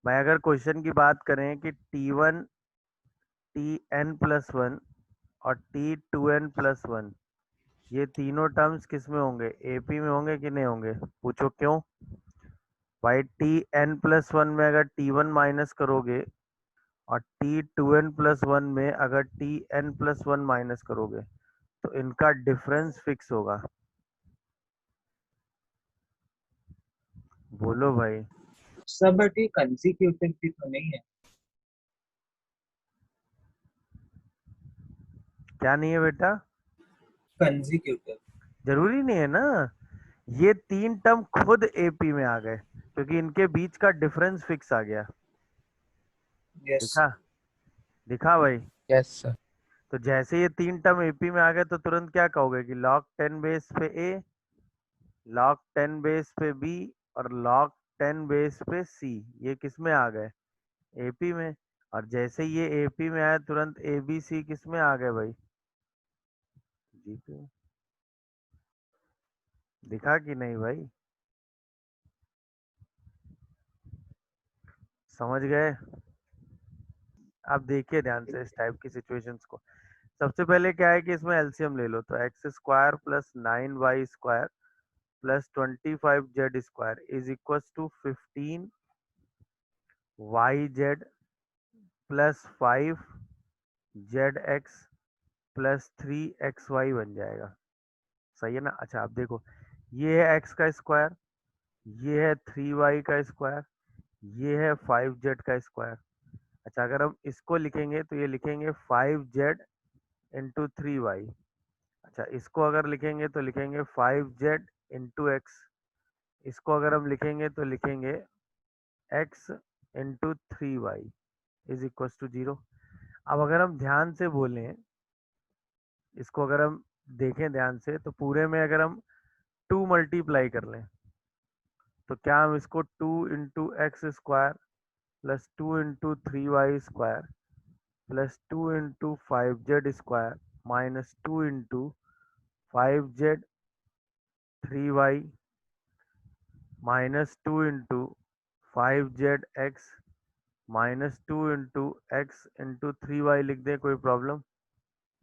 मैं अगर क्वेश्चन की बात करें कि T1 Tn+1 और T2n+1 ये तीनों टर्म्स किस में होंगे, एपी में होंगे कि नहीं होंगे? पूछो क्यों भाई। Tn+1 में अगर T1 माइनस करोगे और T2n+1 में अगर Tn+1 माइनस करोगे तो इनका डिफरेंस फिक्स होगा। बोलो भाई। सब बट ये कंसेक्यूटिव भी तो नहीं है। क्या नहीं है बेटा? कंसेक्यूटिव। जरूरी नहीं है ना। ये तीन टर्म खुद एपी में आ गए क्योंकि इनके बीच का डिफरेंस फिक्स आ गया। यस। दिखा? दिखा भाई। Yes sir. तो जैसे ये तीन टर्म एपी में आ गए तो तुरंत क्या कहोगे कि log 10 बेस पे ए, log 10 बेस पे बी और log 10 बेस पे सी, ये किस में आ गए? एपी में। और जैसे ये एपी में आया तुरंत ए बी सी किस में आ गए भाई? जीपी में। दिखा कि नहीं भाई? समझ गए? अब देखिए ध्यान से इस टाइप की सिचुएशंस को। सबसे पहले क्या है कि इसमें एलसीएम ले लो, तो X square plus 9y² plus 25z² is equal to 15yz plus 5zx plus 3xy बन जाएगा। सही है ना? अच्छा आप देखो, ये है x का स्क्वायर, ये है 3y का स्क्वायर, ये है 5z का स्क्वायर। अच्छा अगर हम इसको लिखेंगे तो ये लिखेंगे 5z × 3y। अच्छा इसको अगर लिखेंगे तो लिखेंगे 5z × x। इसको अगर हम लिखेंगे तो लिखेंगे x × 3y is equal to 0। अब अगर हम ध्यान से बोलें, इसको अगर हम देखें ध्यान से, तो पूरे में अगर हम 2 मल्टीप्लाई कर लें तो क्या हम इसको 2 × x² plus 2 × 3y² plus 2 × 5z² minus 2 × 5z 3y minus 2 × 5zx minus 2 × x × 3y लिख दें, कोई प्रॉब्लम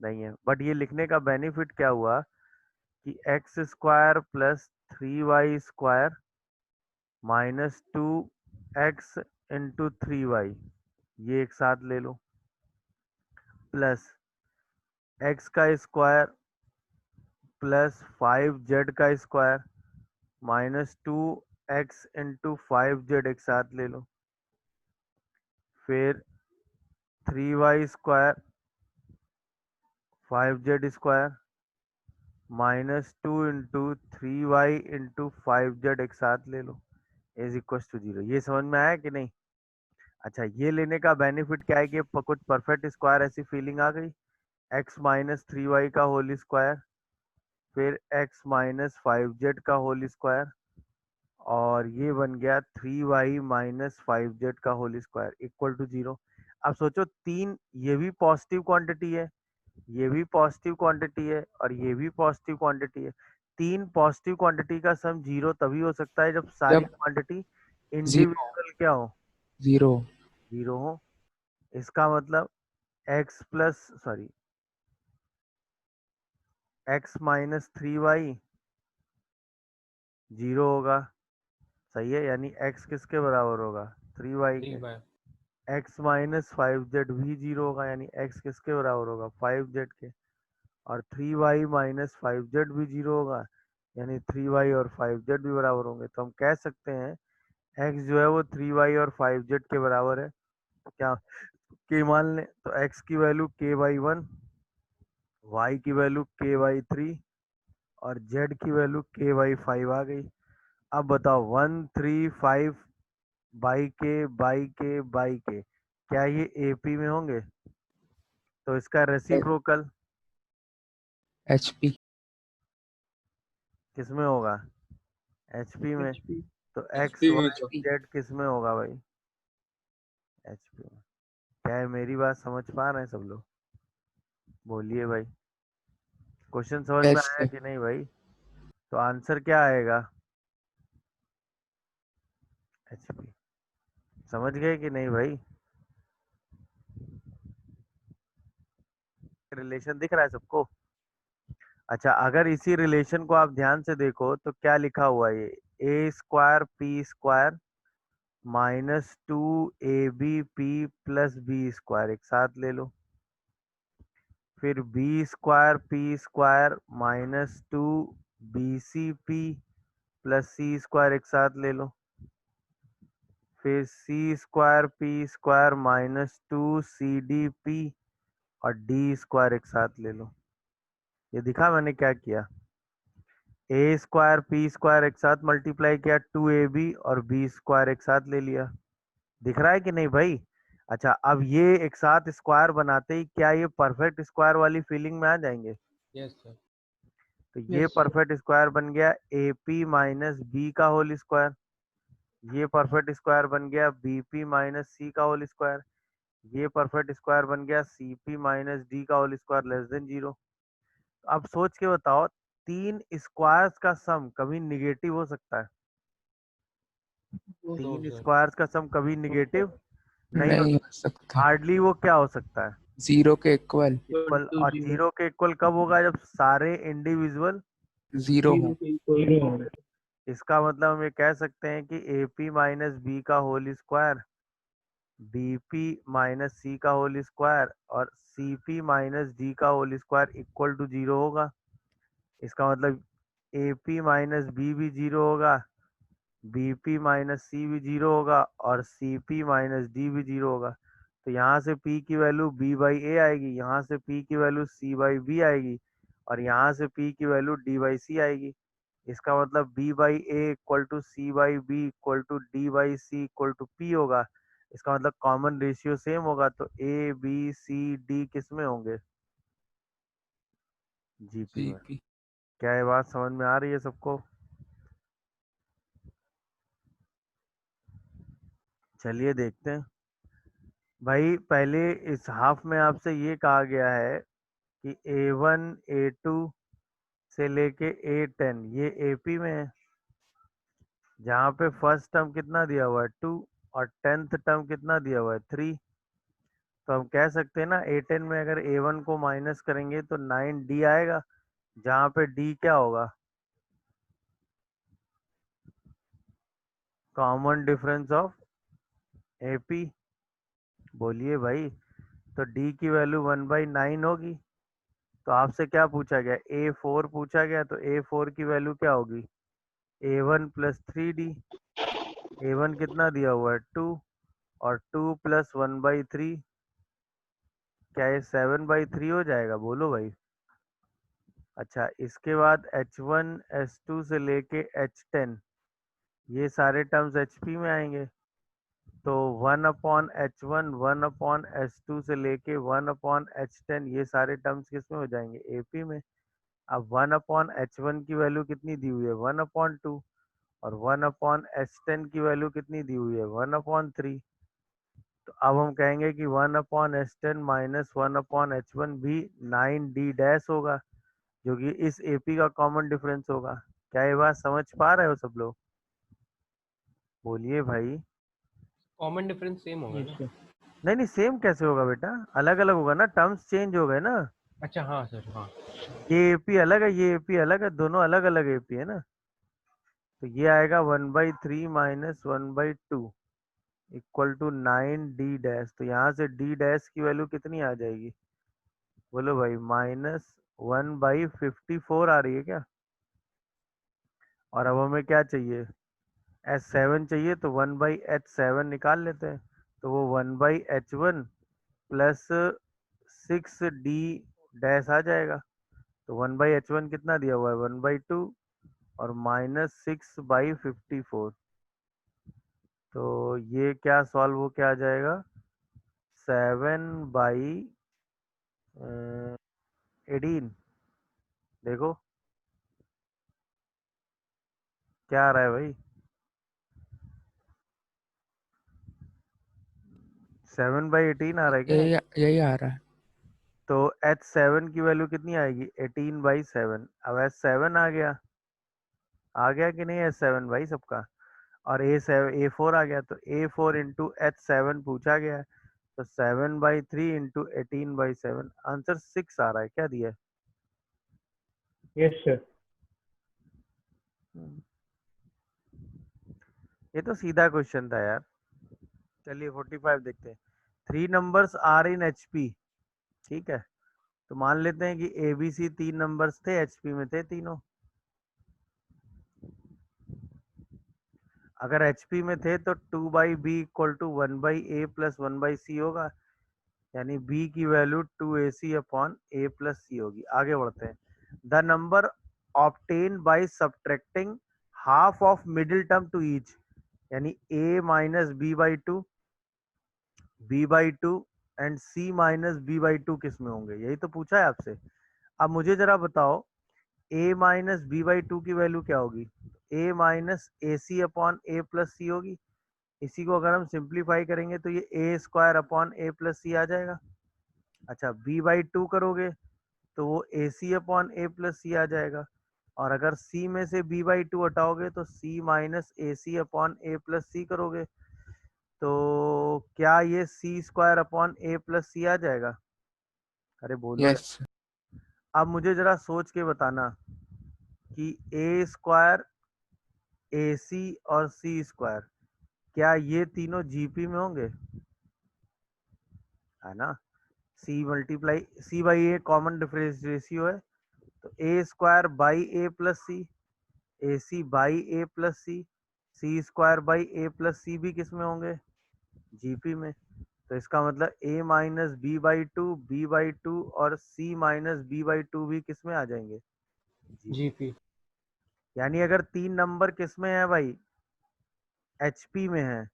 नहीं है। बट ये लिखने का बेनिफिट क्या हुआ कि x² plus 3y² minus 2x × 3y ये एक साथ ले लो, प्लस x का square plus 5z² minus 2x × 5z एक साथ ले लो, फिर 3y² 5z² minus 2 × 3y × 5z एक साथ ले लो इज इक्वल टू 0। ये समझ में आया कि नहीं? अच्छा ये लेने का बेनिफिट क्या है कि कुछ परफेक्ट स्क्वायर ऐसी फीलिंग आ गई। x माइनस 3y का होल स्क्वायर, फिर x माइनस 5z का होल स्क्वायर, और ये बन गया 3y माइनस 5z का होल स्क्वायर इक्वल टू 0। अब सोचो तीन, ये भी पॉजिटिव क्वांटिटी है, ये भी पॉजिटिव क्वांटिटी है और ये भी पॉजिटिव क्वांटिटी है। तीन पॉजिटिव क्वांटिटी का सम 0 तभी हो सकता है जब सारी जब क्वांटिटी 0 इंडिविजुअल क्या हो? 0 0 हो। इसका मतलब x plus sorry x minus 3y 0 होगा। सही है, यानी x किसके बराबर होगा? 3y के। 3y x माइनस 5z भी 0 होगा, यानी x किसके बराबर होगा? 5z के। और 3y माइनस 5z भी 0 होगा, यानी 3y और 5z भी बराबर होंगे। तो हम कह सकते हैं x जो है वो 3y और 5z के बराबर है। तो क्या k मान लें, तो x की वैल्यू k/1, y की वैल्यू k/3 और z की वैल्यू k/5 आ गई। अब बताओ 1 3 5 बाई के क्या ये एपी में होंगे? तो इसका रेसिप्रोकल HP किस में होगा? एचपी में। HP। तो एक्स HP में वाई जो जेड किस में होगा भाई? एचपी में। क्या है, मेरी बात समझ पा रहे हैं सब लोग? बोलिए भाई, क्वेश्चन समझ में यस आया सर। कि नहीं भाई? तो आंसर क्या आएगा? एचपी। समझ गए कि नहीं भाई? रिलेशन दिख रहा है सबको? अच्छा, अगर इसी रिलेशन को आप ध्यान से देखो तो क्या लिखा हुआ है, ये A square P square minus 2ab p plus B square एक साथ ले लो। फिर B square P square minus 2bc p plus C square एक साथ ले लो। फिर C square P square minus 2cd p और डी स्क्वायर एक साथ ले लो। ये दिखा मैंने क्या किया? ए स्क्वायर पी स्क्वायर एक साथ मल्टीप्लाई किया, 2ab और बी स्क्वायर एक साथ ले लिया। दिख रहा है कि नहीं भाई? अच्छा, अब ये एक साथ स्क्वायर बनाते ही क्या ये परफेक्ट स्क्वायर वाली फीलिंग में आ जाएंगे? Yes sir. तो ये परफेक्ट स्क्वायर बन गया AP माइनस बी का होल स्क्वायर। ये परफेक्ट स्क्वायर बन गया BP माइनस सी का होल स्क्वायर। ये परफेक्ट स्क्वायर बन गया CP माइनस डी का होल स्क्वायर लेस देन 0। अब सोच के बताओ, तीन स्क्वायर्स का सम कभी निगेटिव हो सकता है? तीन स्क्वायर्स का सम कभी निगेटिव नहीं हो नहीं हो सकता। सकता। हार्डली वो क्या हो सकता है? 0 के इक्वल इक्वल। और 0 के इक्वल कब होगा? जब सारे इंडिविजुअल 0 हो। इसका मतलब हम ये कह सकते हैं कि AP माइनस बी का होल स्क्वायर BP माइनस सी का होल स्क्वायर और CP माइनस डी का होल स्क्वायर इक्वल टू 0 होगा। इसका मतलब AP माइनस बी भी 0 होगा, BP माइनस सी भी 0 होगा और CP माइनस डी भी 0 होगा। तो यहाँ से P की वैल्यू B बाई ए आएगी, यहाँ से P की वैल्यू C बाई बी आएगी और यहाँ से P की वैल्यू D बाई सी आएगी। इसका मतलब B by A equal to C by B equal to D by C equal to P होगा। इसका मतलब कॉमन रेशियो सेम होगा। तो A B C D किस में होंगे? GP में। CP। क्या ये बात समझ में आ रही है सबको? चलिए देखते हैं भाई। पहले इस हाफ में आपसे ये कहा गया है कि A1 A2 से लेके A10 ये AP में है, जहाँ पे फर्स्ट टर्म कितना दिया हुआ है 2 और 10th टर्म कितना दिया हुआ है 3। तो हम कह सकते हैं ना A10 में अगर A1 को माइनस करेंगे तो 9D आएगा, जहाँ पे D क्या होगा? Common difference of AP। बोलिए भाई। तो D की वैल्यू 1/9 होगी। तो आपसे क्या पूछा गया? A4 पूछा गया, तो A4 की वैल्यू क्या होगी? A1 plus 3D। A1 कितना दिया हुआ है 2 और 2 प्लस 1/3, क्या ये 7/3 हो जाएगा? बोलो भाई। अच्छा, इसके बाद H1 H2 से लेके H10 ये सारे टर्म्स HP में आएंगे। तो 1/H1 1/H2 से लेके 1/H10 ये सारे टर्म्स किस में हो जाएंगे? AP में। अब 1/H1 की वैल्यू कितनी दी हुई है? 1/2 और 1/H10 की वैल्यू कितनी दी हुई है? 1/3। तो अब हम कहेंगे कि 1/H10 माइनस 1/H1 भी 9D डैश होगा, जो कि इस AP का कॉमन डिफरेंस होगा। क्या ये बात समझ पा रहे हो सब लोग? बोलिए भाई। कॉमन डिफरेंस सेम होगा ना? नहीं नहीं, सेम कैसे होगा बेटा? अलग अलग होगा ना, टर्म्स चेंज हो गए ना। अच्छा हाँ सर, हाँ। ये AP अलग है, ये AP अलग है, दोनों अलग अलग AP है ना। तो ये आएगा 1/3 minus 1/2 equal to 9D dash. तो यहाँ से D डैश की वैल्यू कितनी आ जाएगी? बोलो भाई। -1/54 आ रही है क्या? और अब हमें क्या चाहिए? H7 चाहिए, तो 1/H7 निकाल लेते हैं। तो वो 1/H1 प्लस 6D डैश आ जाएगा। तो 1/H1 कितना दिया हुआ है? 1/2 और -6/54। तो ये क्या सॉल्व हो क्या आ जाएगा? 7/18। देखो क्या आ रहा है भाई? 7/18 आ रहा है क्या? यही आ रहा है। तो H7 की वैल्यू कितनी आएगी? 18/7। अब H7 आ गया कि नहीं? H7 भाई सबका। और A4 आ गया, तो A4 इंटू H7 पूछा गया है, तो 7/3 इंटू 18/7, आंसर 6 आ रहा है। क्या दिया है? Yes sir. ये तो सीधा क्वेश्चन था यार। चलिए 45 देखते हैं। 3 नंबर्स आर इन HP, ठीक है, तो मान लेते हैं कि ABC 3 नंबर्स थे, HP में थे तीनों। अगर HP में थे तो 2/B equal to 1/A plus 1/C होगा, यानी B की value 2AC upon A plus C होगी। आगे बढ़ते हैं। The number obtain by subtracting half of middle term to each, यानी A minus B/2, B/2 and C minus B/2 किस में होंगे? यही तो पूछा है आपसे। अब मुझे जरा बताओ A माइनस B/2 की वैल्यू क्या होगी? A minus AC upon A plus C होगी। इसी को अगर हम सिंप्लीफाई करेंगे तो ये A square upon A plus C आ जाएगा। अच्छा, B/2 करोगे तो वो AC upon A plus C आ जाएगा, और अगर C में से B/2 हटाओगे तो C minus AC upon A plus C करोगे, तो क्या ये C square upon A plus C आ जाएगा? अरे बोलो यार। यस अब मुझे जरा सोच के बताना कि A स्क्वायर, AC और C स्क्वायर, क्या ये तीनों GP में होंगे? है ना। C/A कॉमन डिफरेंस रेशियो है, तो A square by A plus C, AC by A plus C square by A plus C भी किस में होंगे? GP में। तो इसका मतलब A माइनस B/2, B/2 और C माइनस B/2 भी किस में आ जाएंगे? GP। जीपी। यानी अगर 3 नंबर किस में है भाई? HP में है,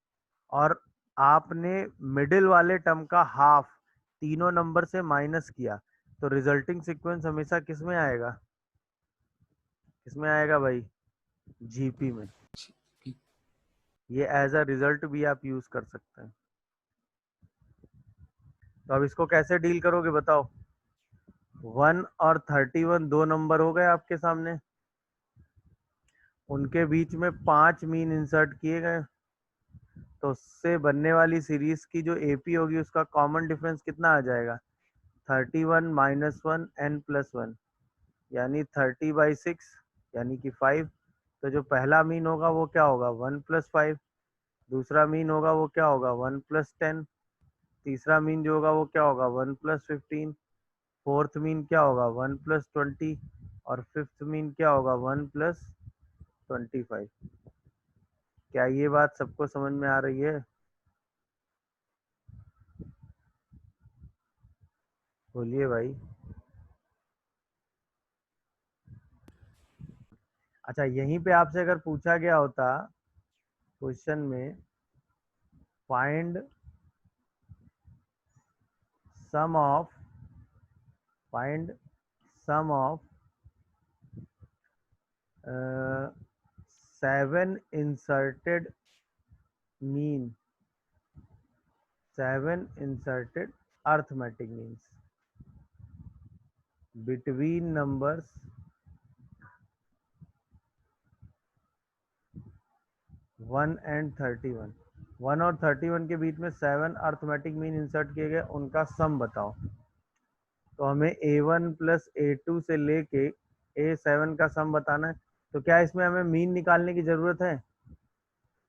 और आपने मिडिल वाले टर्म का हाफ तीनों नंबर से माइनस किया, तो रिजल्टिंग सीक्वेंस हमेशा किस में आएगा? किस में आएगा भाई? GP में। ये एज अ रिजल्ट भी आप यूज कर सकते हैं। तो अब इसको कैसे डील करोगे बताओ? 1 और 31 दो नंबर हो गए आपके सामने, उनके बीच में 5 मीन इंसर्ट किए गए, तो उससे बनने वाली सीरीज की जो AP होगी उसका कॉमन डिफरेंस कितना आ जाएगा? 31 माइनस 1 n प्लस 1, यानी 30/6, यानी कि 5। तो जो पहला मीन होगा वो क्या होगा? 1 प्लस 5। दूसरा मीन होगा वो क्या होगा? 1 प्लस 10। तीसरा मीन जो होगा वो क्या होगा? 1 प्लस 15। फोर्थ मीन क्या होगा? 1 प्लस 20। और फिफ्थ मीन क्या होगा? 1 प्लस 25। क्या ये बात सबको समझ में आ रही है? बोलिए भाई। अच्छा, यहीं पे आपसे अगर पूछा गया होता क्वेश्चन में, find sum of find sum of 7 inserted mean, 7 inserted arithmetic means between numbers 1 and 31। 1 और 31 के बीच में 7 अर्थमेटिक मीन इंसर्ट किए गए, उनका सम बताओ। तो हमें A1 प्लस A2 से लेके A7 का सम बताना है। तो क्या इसमें हमें मीन निकालने की जरूरत है?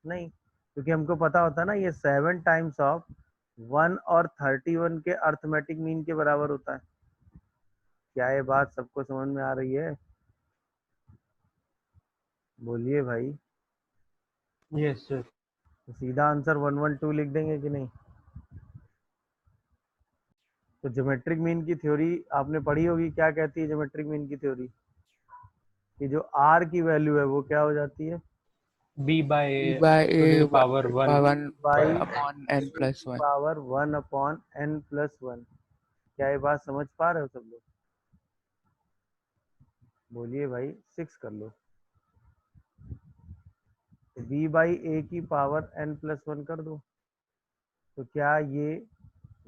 नहीं, क्योंकि हमको पता होता है ना ये 7 टाइम्स ऑफ 1 और 31 के अर्थमेटिक मीन के बराबर होता है। क्या ये बात सबको समझ में आ रही है? बोलिए भाई। Yes sir. तो सीधा आंसर 112 लिख देंगे कि नहीं? तो ज्योमेट्रिक मीन की थ्योरी आपने पढ़ी होगी। क्या कहती है ज्योमेट्रिक मीन की थ्योरी? कि जो R की वैल्यू है वो क्या हो जाती है? B by B by two A the power one by 1 by upon n plus 1। Power 1 upon n plus 1। क्या ये बात समझ पा रहे हो सब लोग? बोलिए भाई, 6 कर लो। तो B बाई A की पावर n प्लस 1 कर दो, तो क्या ये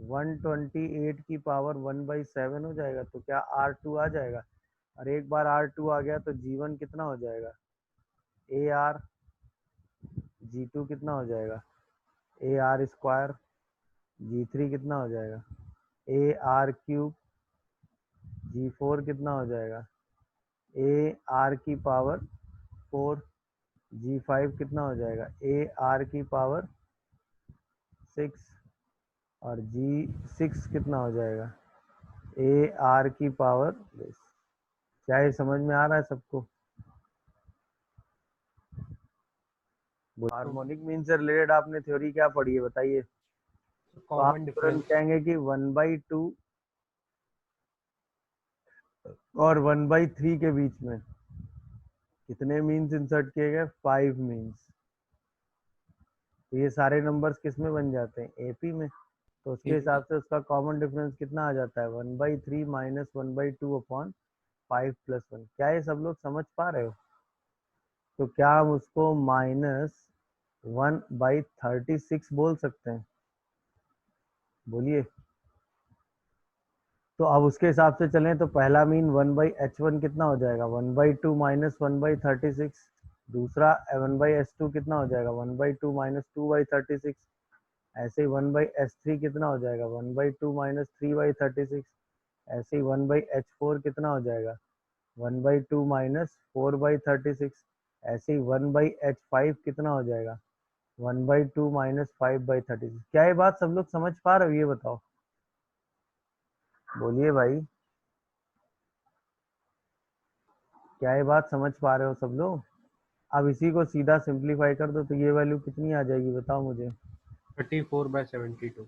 128 की पावर 1/7 हो जाएगा? तो क्या R2 आ जाएगा? और एक बार R2 आ गया तो G1 कितना हो जाएगा? AR G2 कितना हो जाएगा AR स्क्वायर, G3 कितना हो जाएगा AR क्यूब, G4 कितना हो जाएगा AR की पावर 4, G5 कितना हो जाएगा AR की पावर 6 और G6 कितना हो जाएगा AR की पावर 10। क्या ये समझ में आ रहा है सबको? हार्मोनिक मीन से रिलेटेड आपने थ्योरी क्या पढ़ी है बताइए? तो आप कॉमन तुरंत डिफरेंस। कहेंगे कि 1/2 और 1/3 के बीच में कितने मीन्स इंसर्ट किए गए 5 मीन्स। तो ये सारे नंबर्स किस में बन जाते हैं AP में। तो उसके हिसाब से उसका कॉमन डिफरेंस कितना आ जाता है 1/3 माइनस 1/2 अपॉन 5 प्लस 1। क्या ये सब लोग समझ पा रहे हो? तो क्या हम उसको -1/36 बोल सकते हैं? बोलिए। तो अब उसके हिसाब से चलें तो पहला मीन 1/h1 कितना हो जाएगा 1/2 माइनस 1/36। दूसरा 1/h2 कितना हो जाएगा 1/2 माइनस 2/36। ऐसे ही 1/h3 कितना हो जाएगा 1/2 माइनस 3/36। ऐसे ही 1/h4 कितना हो जाएगा 1/2 माइनस 4/36। ऐसे ही 1/h5 कितना हो जाएगा 1/2 माइनस 5/36। क्या ये बात सब लोग समझ पा रहे हो? ये बताओ, बोलिए भाई, क्या ये बात समझ पा रहे हो सब लोग? अब इसी को सीधा सिंप्लीफाई कर दो तो ये वैल्यू कितनी आ जाएगी बताओ मुझे? 34/72।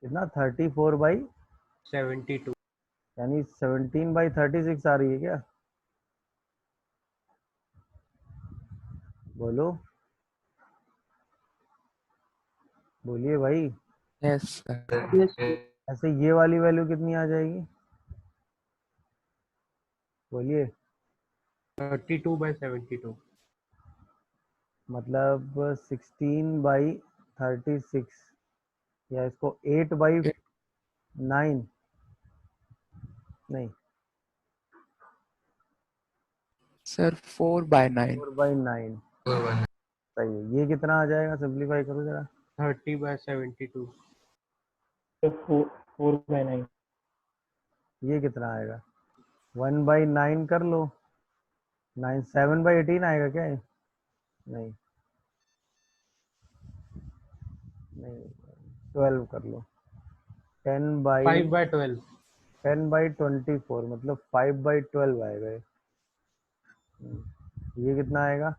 कितना 34/72 यानी 17/36 आ रही है क्या? बोलो, बोलिए भाई। Yes sir. Yes, sir. ऐसे ये वाली वैल्यू कितनी आ जाएगी? बोलिए। 32/72। मतलब 16/36 या इसको 8/9 नहीं सर 4/9। 4/9 सही है। ये कितना आ जाएगा? सिंप्लीफाई करो जरा। 30/72। तो 4/9। ये कितना आएगा 1/9 कर लो। 7/18 आएगा क्या ये? नहीं नहीं 12 कर लो। 5/12। 10/24 मतलब 5/12 आएगा ये। ये कितना आएगा?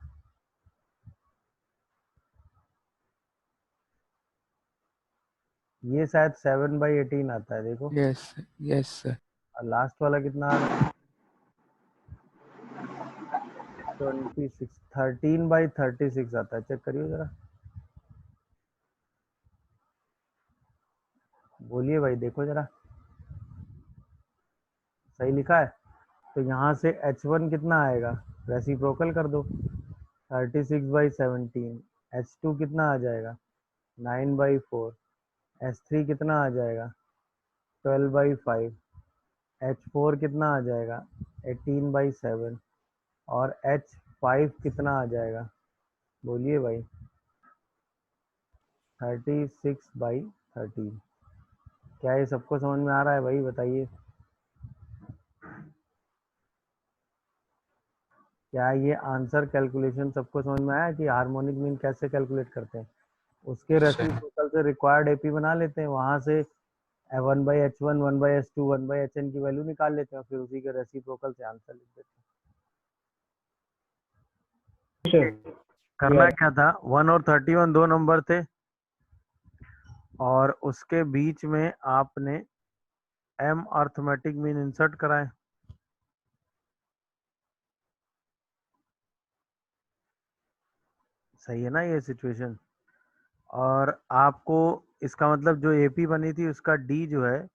ये शायद 7/18 आता है देखो। Yes yes sir. और लास्ट वाला कितना आ रहा है 26 13/36 आता है। चेक करिए जरा, बोलिए भाई, देखो जरा सही लिखा है। तो यहाँ से H1 कितना आएगा रेसिप्रोकल कर दो 36/17। H2 कितना आ जाएगा 9/4। H3 कितना आ जाएगा 12/5। H4 कितना आ जाएगा 18/7 और H5 कितना आ जाएगा बोलिए भाई 36/13। क्या ये सबको समझ में आ रहा है भाई? बताइए, क्या ये आंसर कैलकुलेशन सबको समझ में आया कि हार्मोनिक मीन कैसे कैलकुलेट करते हैं? उसके रेसिप्रोकल से रिक्वायर्ड एपी बना लेते हैं, वहां से 1/h1 1/h2 1/hn की वैल्यू निकाल लेते हैं और फिर उसी के रेसिप्रोकल से आंसर लिख देते हैं। Sure. करना क्या था 1 और 31 दो नंबर थे और उसके बीच में आपने m अर्थमेटिक मीन इंसर्ट कराए। सही है ना ये सिचुएशन? और आपको इसका मतलब जो एपी बनी थी उसका डी जो है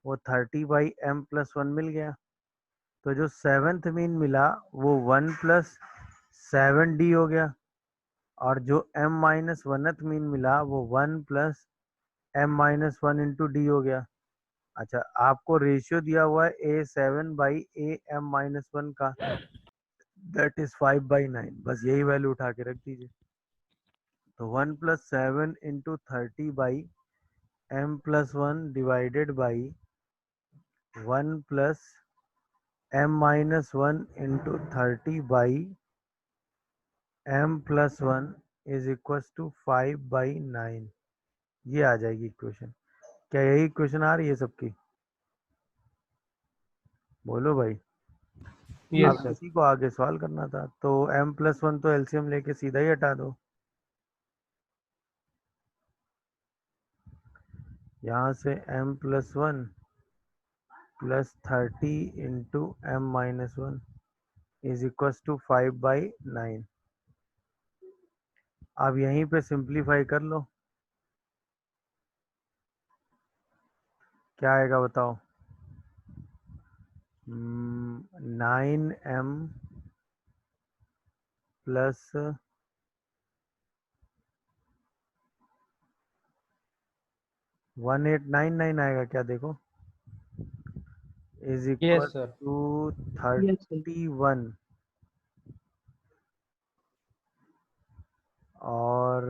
वो 30/m+1 मिल गया। तो जो सेवेंथ मीन मिला वो 1+7d हो गया और जो m-1th मीन मिला वो 1+m-1 इंटू डी हो गया। अच्छा, आपको रेशियो दिया हुआ है A7/AM-1 का। दैट इज 5/9, बस यही वैल्यू उठा के रख दीजिए। तो 1+7 into 30/m+1 divided by 1+m-1 into 30/m+1 is equal to 5/9। ये आ जाएगी इक्वेशन। क्या यही इक्वेशन आ रही है सबकी? बोलो भाई। यस अब सर। इसी को आगे सॉल्व करना था। तो m+1 तो एलसीएम लेके सीधा ही हटा दो। यहाँ से m+1 plus 30 into m-1 is equal to 5/9। अब यहीं पे सिंप्लीफाई कर लो, क्या आएगा बताओ? 9m प्लस 1899 आएगा क्या? देखो, is equal yes sir. To Yes, sir. 31 और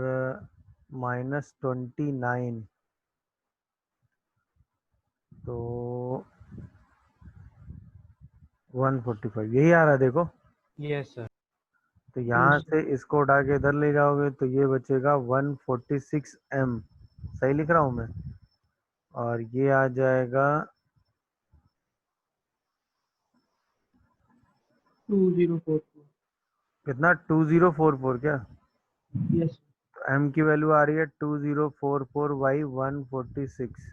-29, तो 145 यही आ रहा है। देखो, यस सर। तो यहाँ Yes, से इसको उठा के इधर ले जाओगे तो ये बचेगा 146m, सही लिख रहा हूँ मैं? और ये आ जाएगा 2044. कितना? 2044 क्या? Yes, तो m की वैल्यू आ रही है 2044/146।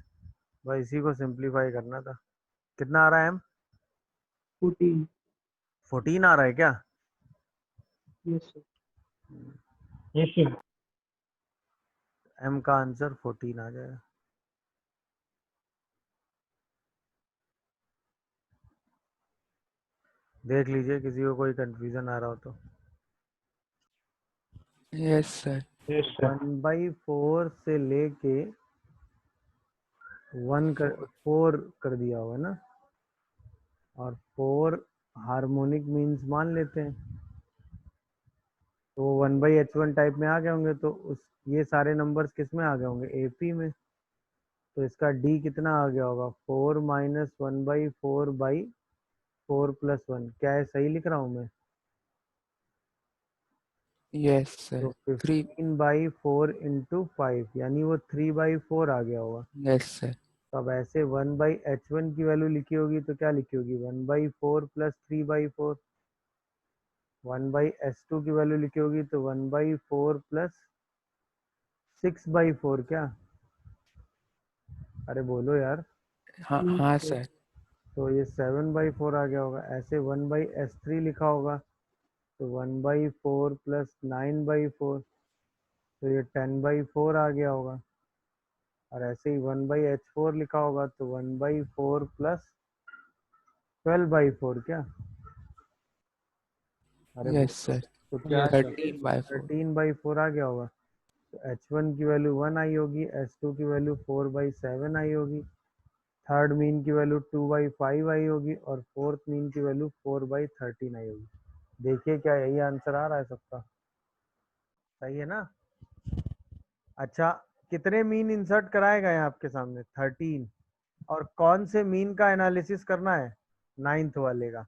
बस इसी को सिंप्लीफाई करना था। कितना आ रहा है m? 14. 14 आ रहा है क्या? Yes, sir. Yes, sir. m का आंसर 14 आ जाएगा। देख लीजिए किसी को कोई कंफ्यूजन आ रहा हो तो। yes sir, Yes, sir. 1/4 से लेके 4 कर दिया होगा ना, और 4 हार्मोनिक मीन्स मान लेते हैं, तो 1/h1 टाइप में आ गए होंगे। तो उस ये सारे नंबर्स किस में आ गए होंगे? AP में। तो इसका D कितना आ गया होगा? 4 - 1/4/4+1। क्या है, सही लिख रहा हूँ मैं? yes sir, तो 3, 15/4 इंटू 5, यानी वो 3/4 आ गया होगा। yes sir, तो अब ऐसे 1/h1 की वैल्यू लिखी होगी तो क्या लिखी होगी? 1/4 प्लस 3/4। 1/h2 की वैल्यू लिखी होगी तो 1/4 प्लस 6/4। क्या? अरे बोलो यार। हाँ sir, तो ये 7/4 आ गया होगा। ऐसे 1/h3 लिखा होगा तो 1/4 प्लस 9/4, तो ये 10/4 आ गया होगा। और ऐसे ही 1/h4 लिखा होगा तो 1/4 प्लस 12/4। क्या? अरे yes बोलो। sir, तो क्या? Yes sir. 13/4, 13/4 आ गया होगा। तो h1 की वैल्यू 1 आई होगी, h2 की वैल्यू 4/7 आई होगी, थर्ड मीन की वैल्यू 2/5 आई होगी, और फोर्थ मीन की वैल्यू 4/13 आई होगी। देखिए क्या यही आंसर आ रहा है सबका? सही है ना? अच्छा, कितने मीन इंसर्ट कराए गए हैं आपके सामने? 13। और कौन से मीन का एनालिसिस करना है? 9th वाले का।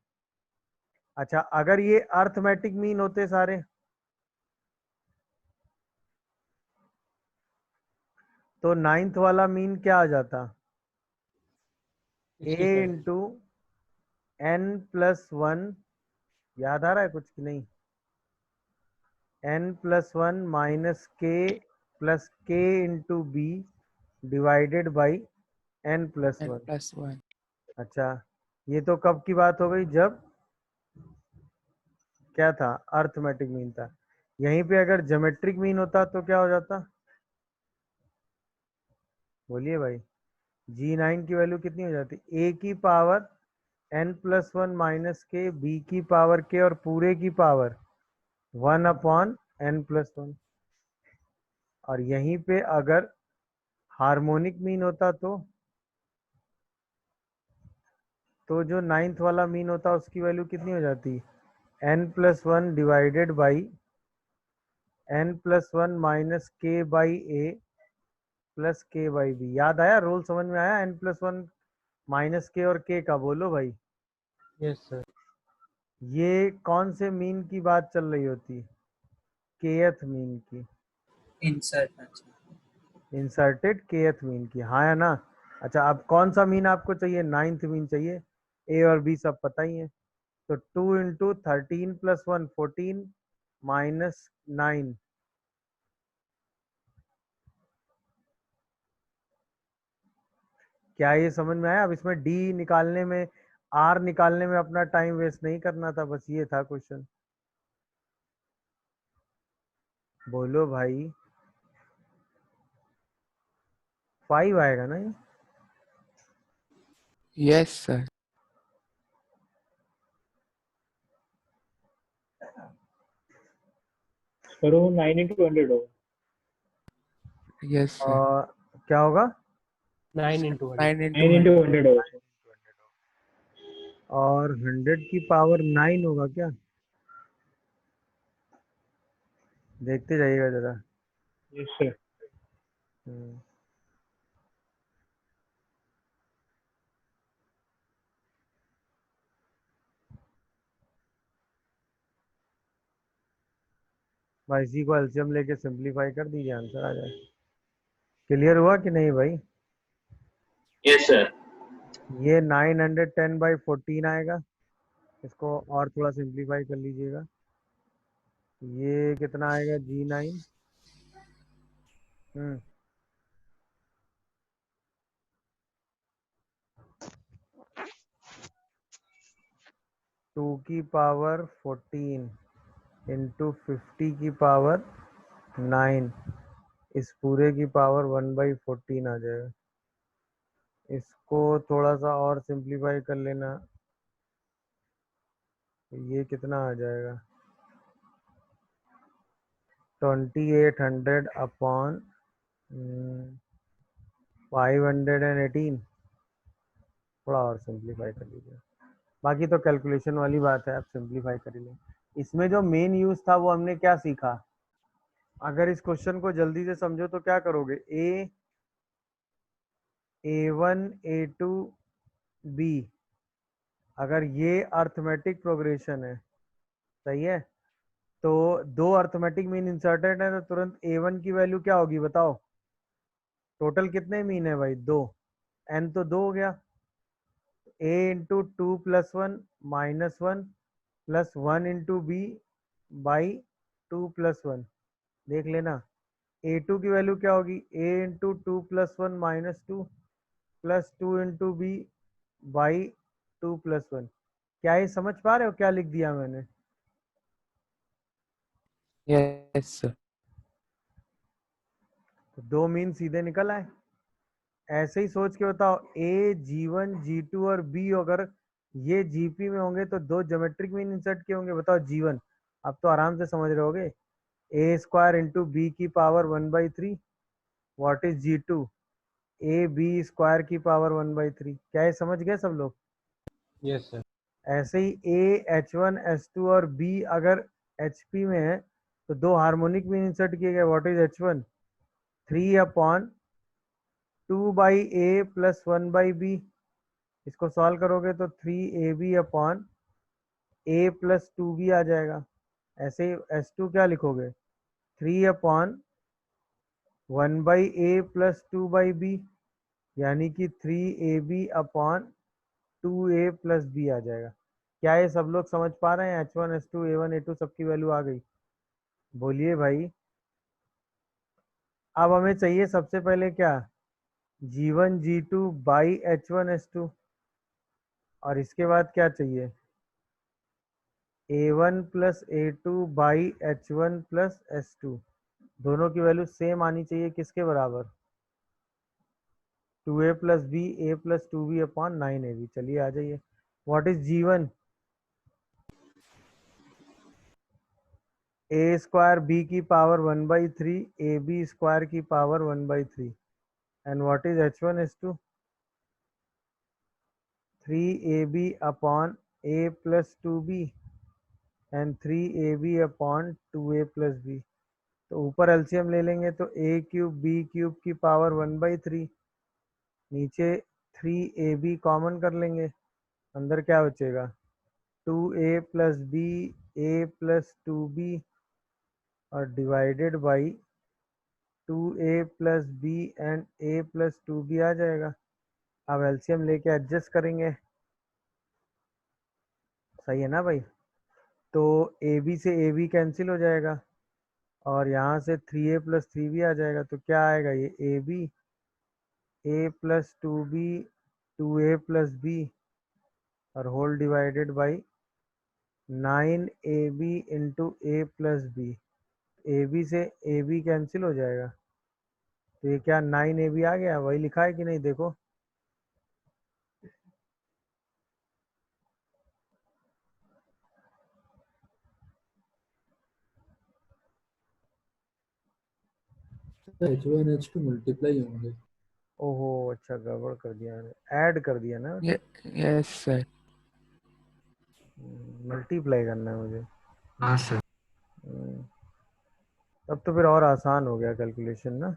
अच्छा, अगर ये अर्थमेटिक मीन होते सारे तो 9th वाला मीन क्या आ जाता? a 67। Into n+1। याद आ रहा है कुछ कि नहीं? n+1 minus k plus k into b divided by n+1। n+1, अच्छा, ये तो कब की बात हो गई? जब क्या था? अर्थमेटिक मीन था। यहीं पे अगर ज्योमेट्रिक मीन होता तो क्या हो जाता? बोलिए भाई। G9 की वैल्यू कितनी हो जाती? a की पावर n+1 माइनस के, b की पावर k, और पूरे की पावर 1/n+1। और यहीं पे अगर हार्मोनिक मीन होता तो जो 9th वाला मीन होता उसकी वैल्यू कितनी हो जाती? n plus one divided by n plus one minus k by a plus k by b। याद आया, रोल समझ में आया? n प्लस वन माइनस के और k का, बोलो भाई। Yes sir. ये कौन से मीन की बात चल रही होती? केथ मीन की, इंसर्ट। अच्छा इंसर्टेड केथ मीन की, हाँ है ना। अच्छा, अब कौन सा मीन आपको चाहिए? नाइन्थ मीन चाहिए। ए और बी सब पता ही है। तो 2 × 13 + 1 14 माइनस 9। क्या ये समझ में आया? अब इसमें डी निकालने में, आर निकालने में अपना टाइम वेस्ट नहीं करना था, बस ये था क्वेश्चन। बोलो भाई, 5 आएगा ना ये? yes sir, करो 9 × 100 होगा। yes sir, और क्या होगा? 9 × 100। 9 9 into × 100, 100 होगा सर। और 100 की पावर 9 होगा क्या? देखते जाइएगा जरा। Yes sir. हम्म, भाई इसी को एलसीएम लेके सिंपलीफाई कर दीजिए, आंसर आ जाए। क्लियर हुआ कि नहीं भाई? Yes sir. ये 910/14 आएगा। इसको और थोड़ा सिंपलीफाई कर लीजिएगा। ये कितना आएगा? G9। 2 की पावर 14 इंटू 50 की पावर 9, इस पूरे की पावर 1/14 आ जाएगा। इसको थोड़ा सा और सिंपलीफाई कर लेना, तो ये कितना आ जाएगा? 2800 अपॉन 518। थोड़ा और सिंपलीफाई कर लीजिए, बाकी तो कैलकुलेशन वाली बात है, आप सिंपलीफाई कर लें। इसमें जो मेन यूज था वो हमने क्या सीखा? अगर इस क्वेश्चन को जल्दी से समझो तो क्या करोगे? A1 A2 B, अगर ये अर्थमेटिक प्रोग्रेशन है, सही है, तो दो अर्थमेटिक मीन इंसर्टेड है, तो तुरंत A1 की वैल्यू क्या होगी बताओ? टोटल कितने मीन है भाई? 2। n तो 2 हो गया। A into 2 + 1 -1 plus 1 into B by 2 + 1। देख लेना A2 की वैल्यू क्या होगी? A into 2 + 1 -2 plus 2 into B by 2 + 1। क्या ये समझ पा रहे हो क्या लिख दिया मैंने? yes sir, तो दो मीन सीधे निकल आए। ऐसे ही सोच के बताओ, ए G1 G2 और B अगर ये GP में होंगे तो दो ज्योमेट्रिक मीन इंसर्ट किए होंगे। बताओ G1, अब तो आराम से समझ रहे होगे। A² इंटू बी की power 1/3। What is G2? AB² की पावर 1/3। क्या ये समझ गए सब लोग? Yes sir. ऐसे ही A H1 H2 और B अगर HP में है तो दो हार्मोनिक मीन इंसर्ट किए गए। What is H1? 3/2/A plus 1/B। इसको सॉल्व करोगे तो 3AB upon A plus 2B आ जाएगा। ऐसे ही S2 क्या लिखोगे? 3/1/A प्लस 2/B, यानी कि 3AB upon 2A plus B आ जाएगा। क्या ये सब लोग समझ पा रहे हैं? H1 H2 A1 A2 सबकी वैल्यू आ गई? बोलिए भाई। अब हमें चाहिए सबसे पहले क्या? G1 G2 by H1 H2, और इसके बाद क्या चाहिए? A1 plus A2 by H1 plus H2। दोनों की वैल्यू सेम आनी चाहिए, किसके बराबर? 2A plus B A plus 2B upon 9AB। चलिए आ जाइए। What is G1? A² B की पावर 1/3 AB² की power 1/3। And what is H1 H2? 3AB upon A plus 2B। And 3ab upon 2a+b। तो ऊपर एलसीएम ले लेंगे तो a cube b cube की पावर 1/3, नीचे 3ab कॉमन कर लेंगे, अंदर क्या बचेगा 2a+b a+2b और divided by 2a+b and a+2b आ जाएगा। अब एलसीएम लेके एडजस्ट करेंगे, सही है ना भाई। तो ab से ab कैंसिल हो जाएगा और यहाँ से 3a+3b आ जाएगा, तो क्या आएगा ये ab a+2b 2a+b और whole divided by 9ab into a+b। ab से ab कैंसिल हो जाएगा, तो ये क्या 9ab आ गया, वही लिखा है कि नहीं देखो। H1 H2 मल्टीप्लाई होंगे। ओहो अच्छा गड़बड़ कर दिया, ऐड कर दिया ना, Yes, sir. मल्टीप्लाई करना है मुझे। हाँ सर। तब तो फिर और आसान हो गया कैलकुलेशन ना।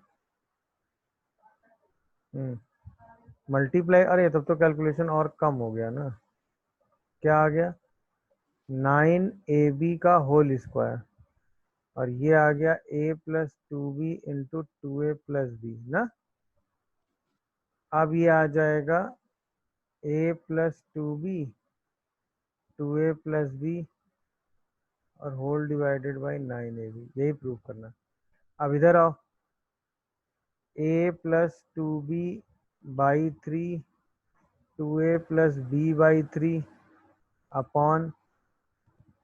मल्टीप्लाई, अरे तब तो कैलकुलेशन और कम हो गया ना। क्या आ गया 9ab का होल स्क्वायर और ये आ गया a+2b इंटू 2a+b ना। अब ये आ जाएगा a+2b 2a+b और होल डिवाइडेड बाई 9ab, यही प्रूव करना। अब इधर आओ, a+2b by 3 2a+b by 3 upon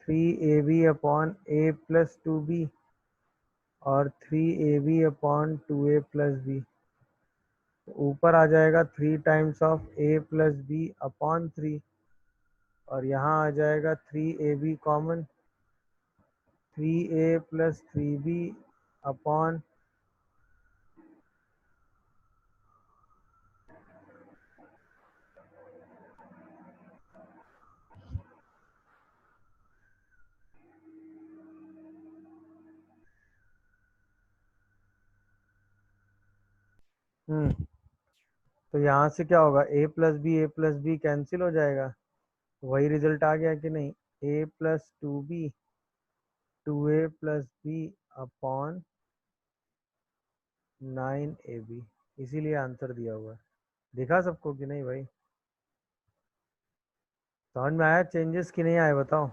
3ab upon a+2b और 3ab अपॉन 2a+b। ऊपर आ जाएगा 3 टाइम्स ऑफ a+b अपॉन 3 और यहाँ आ जाएगा 3ab कॉमन 3a+3b अपॉन तो यहाँ से क्या होगा a+b कैंसिल हो जाएगा, वही रिजल्ट आ गया कि नहीं, a+2b 2a+b अपॉन 9ab, इसीलिए आंसर दिया हुआ है। दिखा सबको कि नहीं भाई, समझ में आया चेंजेस कि नहीं आए बताओ।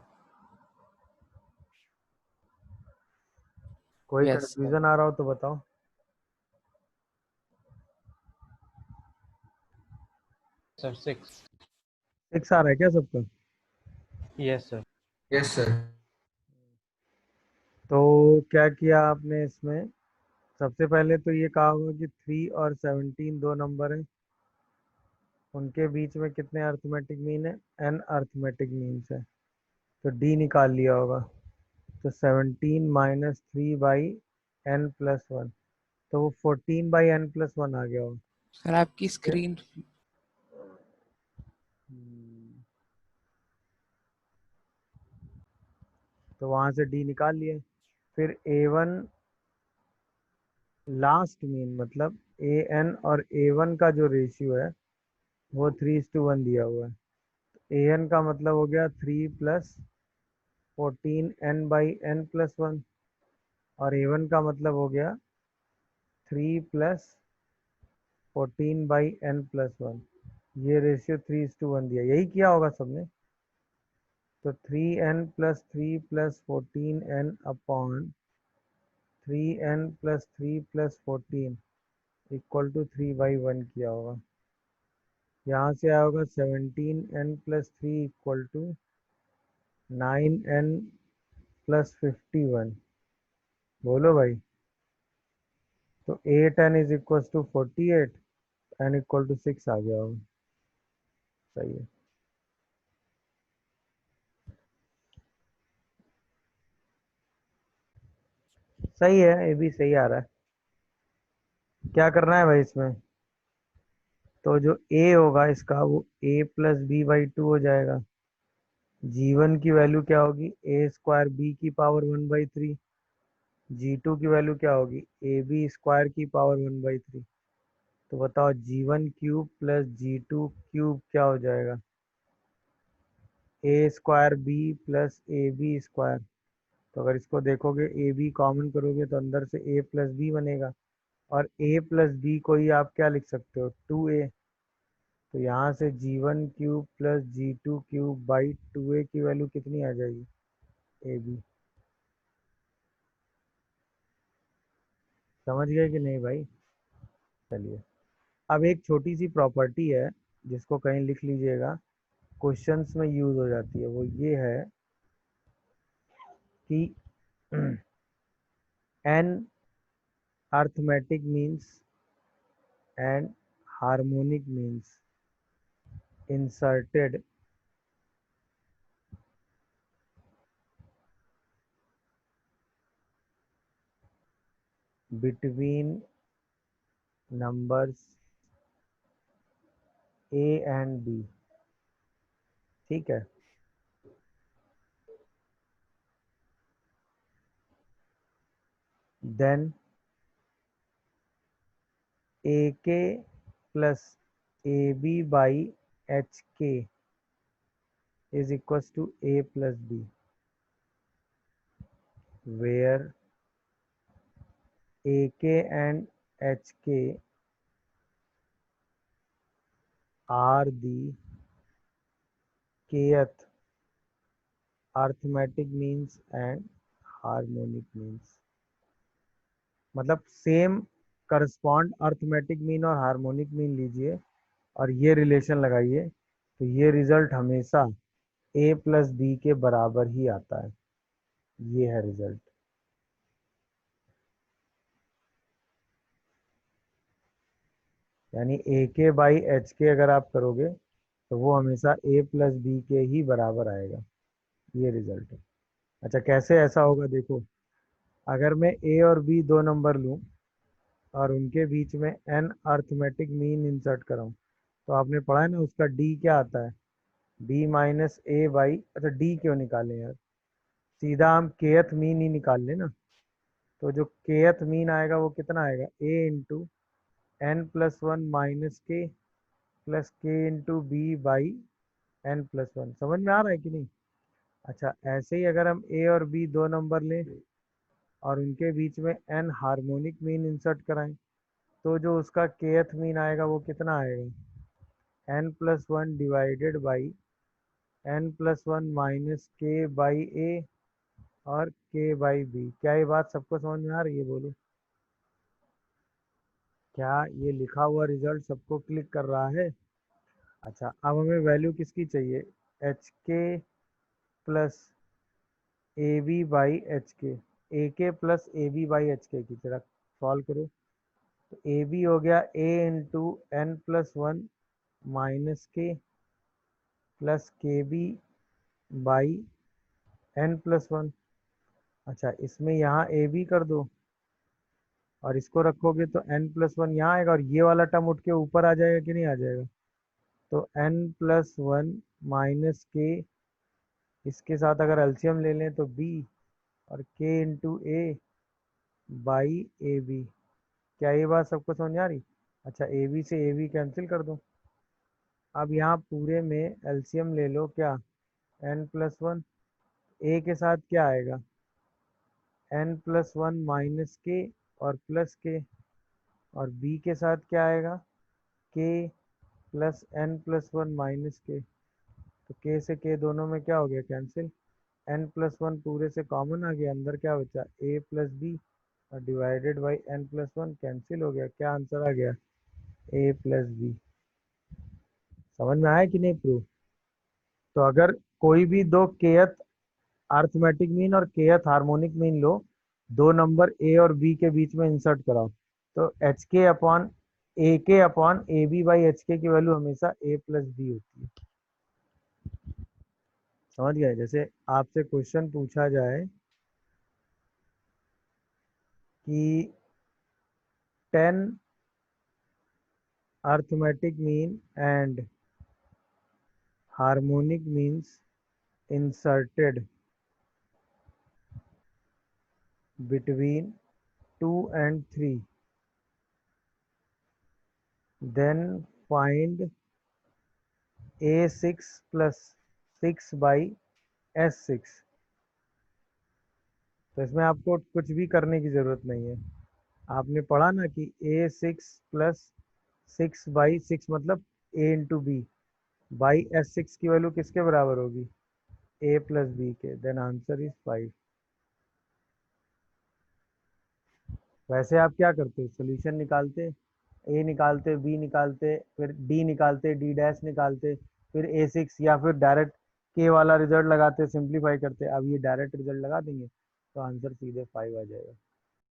कोई Yes, sir. कंफ्यूजन आ रहा हो तो बताओ। Sir, 6. 6 आ रहा है क्या सबका? Yes, sir. Yes sir. तो क्या किया आपने इसमें, सबसे पहले तो ये कहा होगा कि 3 और 17 दो नंबर हैं, उनके बीच में कितने अर्थमेटिक मीन है, n अर्थमेटिक मीन्स है, तो d निकाल लिया होगा। तो 17 माइनस 3 बाई n+1, तो वो 14 बाई n+1 आ गया होगा। Sir, आपकी स्क्रीन तो वहां से d निकाल लिए। फिर a1 लास्ट मीन मतलब an और a1 का जो रेशियो है वो 3:1 दिया हुआ है। an का मतलब हो गया 3 प्लस 14 n बाई n+1 और a1 का मतलब हो गया 3 प्लस 14 बाई n+1। ये रेशियो 3:1 दिया, यही किया होगा सबने। तो 3n plus 3 plus 14n upon 3n plus 3 plus 14 equal to 3/1 किया होगा। यहाँ से आया होगा 17n plus 3 equal to 9n plus 51। बोलो भाई, तो 8n is equal to 48, n equal to 6 आ गया होगा। सही है। सही है, ये भी सही आ रहा है। क्या करना है भाई इसमें, तो जो a होगा इसका वो a+b/2 हो जाएगा G1 की वैल्यू क्या होगी, ए स्क्वायर बी की पावर 1/3। G2 की वैल्यू क्या होगी, ए बी स्क्वायर की पावर 1/3। तो बताओ G1 cube plus G2 cube क्या हो जाएगा, A square B plus A B square. तो अगर इसको देखोगे ए बी कॉमन करोगे तो अंदर से ए प्लस बी बनेगा, और ए प्लस बी को ही आप क्या लिख सकते हो, 2a। तो यहाँ से G1 cube plus G2 cube by 2a की वैल्यू कितनी आ जाएगी, ए बी। समझ गए कि नहीं भाई? चलिए, अब एक छोटी सी प्रॉपर्टी है जिसको कहीं लिख लीजिएगा, क्वेश्चंस में यूज हो जाती है, वो ये है कि n arithmetic means and harmonic means inserted between numbers a and b। ठीक है, then ak plus ab by hk is equals to a plus b, where ak and hk are the kth arithmetic means and harmonic means। मतलब same correspond arithmetic mean और harmonic mean लीजिए और ये relation लगाइए, तो ये result हमेशा a plus B के बराबर ही आता है। ये है रिजल्ट। यानी ए के बाई एच के अगर आप करोगे तो वो हमेशा a प्लस बी के ही बराबर आएगा। ये रिजल्ट है। अच्छा, कैसे ऐसा होगा देखो, अगर मैं a और b दो नंबर लूँ और उनके बीच में n अर्थमेटिक मीन इंसर्ट कराऊँ, तो आपने पढ़ा है ना उसका d क्या आता है, d माइनस ए बाई, अच्छा d क्यों निकालें यार, सीधा हम केथ मीन ही निकाल लें ना। तो जो केथ मीन आएगा वो कितना आएगा, a into N plus one minus K plus K into B by N plus one. समझ में आ रहा है कि नहीं? अच्छा, ऐसे ही अगर हम a और b दो नंबर लें और उनके बीच में n हार्मोनिक मीन इंसर्ट कराएं, तो जो उसका केथ मीन आएगा वो कितना आएगा, n plus one divided by n plus one minus के बाई ए और के बाई बी। क्या ये बात सबको समझ में आ रही है, बोलो? क्या ये लिखा हुआ रिजल्ट सबको क्लिक कर रहा है? अच्छा, अब हमें वैल्यू किसकी चाहिए, H K plus A B by H K, A K plus A B by H K की तरह सॉल्व करो। तो ए बी हो गया A into N plus one minus K plus K B by N plus one. अच्छा, इसमें यहाँ A B कर दो और इसको रखोगे तो n प्लस वन यहाँ आएगा और ये वाला टर्म उठ के ऊपर आ जाएगा कि नहीं आ जाएगा। तो n प्लस वन माइनस के, इसके साथ अगर एलसीएम ले लें तो b और k into A by A B. क्या ये बात सबको समझ आ रही? अच्छा, ए बी से ए बी कैंसिल कर दो। अब यहाँ पूरे में एलसीएम ले लो, क्या, n प्लस वन, ए के साथ क्या आएगा, n प्लस वन माइनस के और प्लस के, और b के साथ क्या आएगा, k plus n plus one minus के। तो k से k दोनों में क्या हो गया, कैंसिल। n प्लस वन पूरे से कॉमन आ गया, अंदर क्या बचा, a प्लस बी और divided by n plus one, cancel हो गया। क्या आंसर आ गया, a प्लस बी। समझ में आया कि नहीं प्रूफ? तो अगर कोई भी दो केथ अर्थमेटिक मीन और केथ हार्मोनिक मीन लो, दो नंबर a और b के बीच में इंसर्ट कराओ, तो एच के upon A K upon A B by H K की वैल्यू हमेशा a प्लस बी होती है। समझ गए? जैसे आपसे क्वेश्चन पूछा जाए कि 10 arithmetic mean and harmonic means inserted between 2 and 3, then find A6 plus 6 by S6। तो इसमें आपको कुछ भी करने की ज़रूरत नहीं है। आपने पढ़ा ना कि A6 प्लस 6 बाई 6 मतलब A into B by S6 की वैल्यू किसके बराबर होगी? A प्लस बी के। Then answer is 5। वैसे आप क्या करते? सोल्यूशन निकालते, A निकालते, B निकालते, फिर D निकालते, D डैश निकालते, फिर A6 या फिर डायरेक्ट K वाला रिजल्ट लगाते, सिंप्लीफाई करते। अब ये डायरेक्ट रिजल्ट लगा देंगे तो आंसर सीधे 5 आ जाएगा।